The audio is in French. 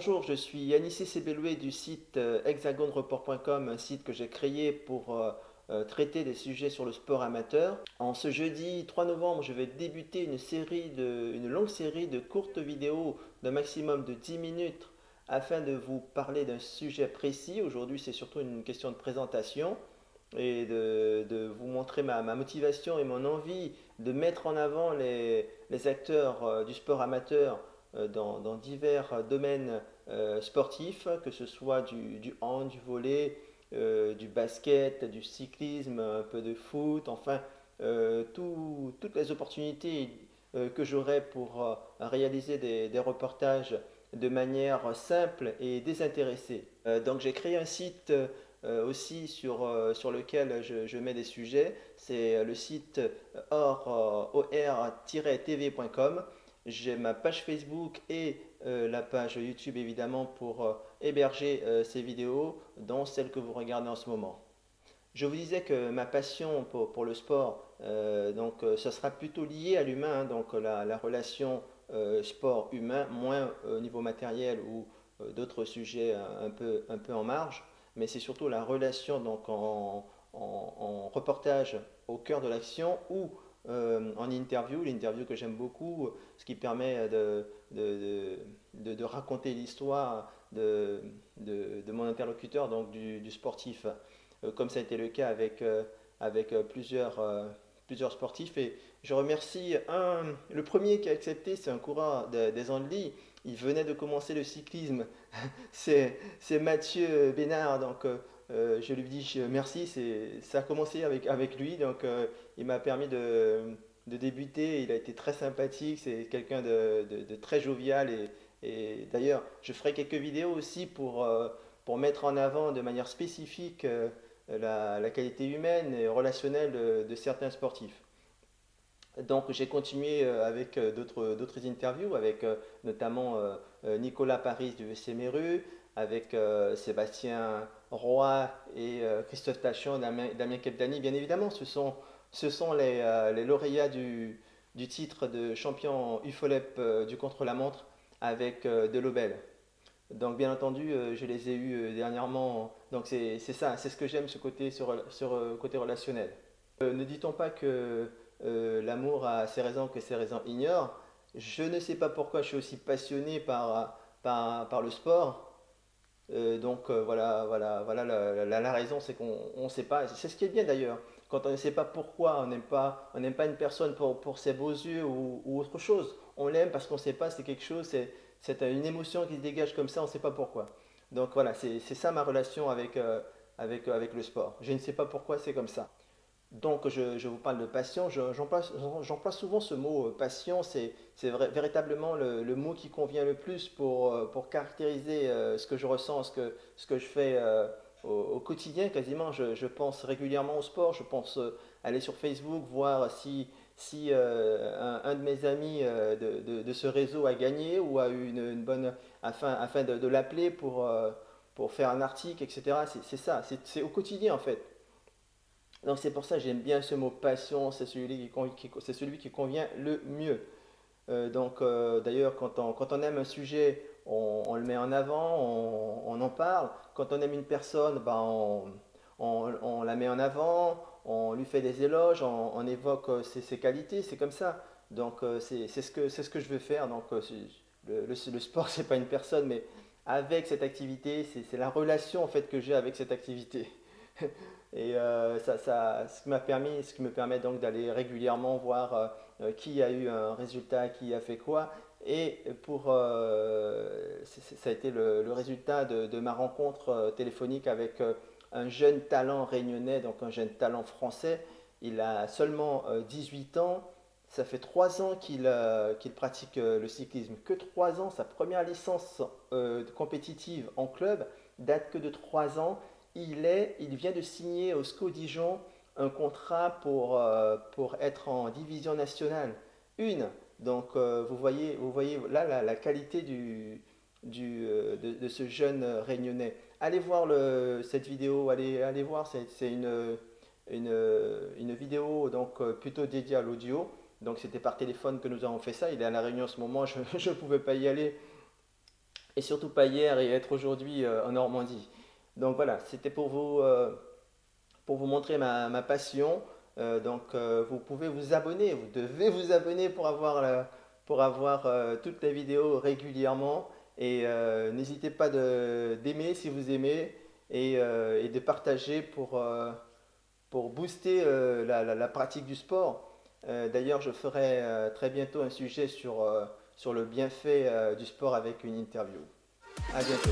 Bonjour, je suis Anissé Sebeloué du site hexagonreport.com, un site que j'ai créé pour traiter des sujets sur le sport amateur. En ce jeudi 3 novembre, je vais débuter une longue série de courtes vidéos d'un maximum de 10 minutes afin de vous parler d'un sujet précis. Aujourd'hui, c'est surtout une question de présentation et de vous montrer ma motivation et mon envie de mettre en avant les acteurs du sport amateur dans divers domaines sportifs, que ce soit du hand, du volley, du basket, du cyclisme, un peu de foot, enfin toutes les opportunités que j'aurai pour réaliser des reportages de manière simple et désintéressée. Donc j'ai créé un site aussi sur lequel je mets des sujets. C'est le site or-tv.com. J'ai ma page Facebook et la page YouTube évidemment pour héberger ces vidéos, dont celle que vous regardez en ce moment. Je vous disais que ma passion pour le sport, ça sera plutôt lié à l'humain, hein, donc la relation sport-humain, moins au niveau matériel ou d'autres sujets un peu en marge, mais c'est surtout la relation donc en reportage au cœur de l'action ou en interview, l'interview que j'aime beaucoup, ce qui permet de raconter l'histoire de mon interlocuteur, donc du sportif, comme ça a été le cas avec plusieurs sportifs. Et je remercie le premier qui a accepté, c'est un coureur des Andelys. Il venait de commencer le cyclisme, c'est Mathieu Bénard. Donc je lui dis merci, ça a commencé avec lui, donc il m'a permis de débuter. Il a été très sympathique, c'est quelqu'un de très jovial et d'ailleurs je ferai quelques vidéos aussi pour mettre en avant de manière spécifique la qualité humaine et relationnelle de certains sportifs. Donc j'ai continué avec d'autres interviews, avec notamment Nicolas Paris du VC Meru, avec Sébastien Roy et Christophe Tachon, Damien Kepdani, bien évidemment. Ce sont les lauréats du titre de champion UFOLEP du contre-la-montre avec Delobel. Donc bien entendu, je les ai eus dernièrement. Donc c'est ça, c'est ce que j'aime, ce côté côté relationnel. Ne dit-on pas que l'amour a ses raisons que ses raisons ignorent. Je ne sais pas pourquoi je suis aussi passionné par le sport. Voilà la raison, c'est qu'on ne sait pas. C'est ce qui est bien d'ailleurs. Quand on ne sait pas pourquoi, on n'aime pas une personne pour ses beaux yeux ou autre chose. On l'aime parce qu'on ne sait pas, c'est quelque chose, c'est une émotion qui se dégage comme ça, on ne sait pas pourquoi. Donc voilà, c'est ça ma relation avec le sport. Je ne sais pas pourquoi c'est comme ça. Donc je vous parle de passion, j'emploie souvent ce mot passion, c'est véritablement le mot qui convient le plus pour caractériser ce que je ressens, ce que je fais au quotidien quasiment. Je pense régulièrement au sport, je pense aller sur Facebook, voir si un de mes amis de ce réseau a gagné ou a eu une bonne, afin de l'appeler pour faire un article, etc. C'est ça, c'est au quotidien en fait. Donc c'est pour ça que j'aime bien ce mot passion, c'est celui qui convient le mieux. D'ailleurs, quand on aime un sujet, on le met en avant, on en parle. Quand on aime une personne, ben, on la met en avant, on lui fait des éloges, on évoque ses qualités, c'est comme ça. Donc c'est ce que je veux faire. Donc le sport, c'est pas une personne, mais avec cette activité, c'est la relation en fait que j'ai avec cette activité. Et ce qui me permet donc d'aller régulièrement voir qui a eu un résultat, qui a fait quoi. Et ça a été le résultat de ma rencontre téléphonique avec un jeune talent réunionnais, donc un jeune talent français. Il a seulement 18 ans. Ça fait 3 ans qu'il pratique le cyclisme. Que 3 ans, sa première licence compétitive en club date que de 3 ans. Il vient de signer au SCO Dijon un contrat pour être en division nationale. Une. Donc vous voyez là la qualité de ce jeune réunionnais. Allez voir cette vidéo, allez voir, c'est une vidéo donc plutôt dédiée à l'audio. Donc c'était par téléphone que nous avons fait ça. Il est à La Réunion en ce moment, je ne pouvais pas y aller et surtout pas hier et être aujourd'hui en Normandie. Donc voilà, c'était pour vous montrer ma passion. Vous pouvez vous abonner, vous devez vous abonner pour avoir toutes les vidéos régulièrement. Et n'hésitez pas d'aimer si vous aimez et de partager pour booster la pratique du sport. D'ailleurs, je ferai très bientôt un sujet sur le bienfait du sport avec une interview. À bientôt.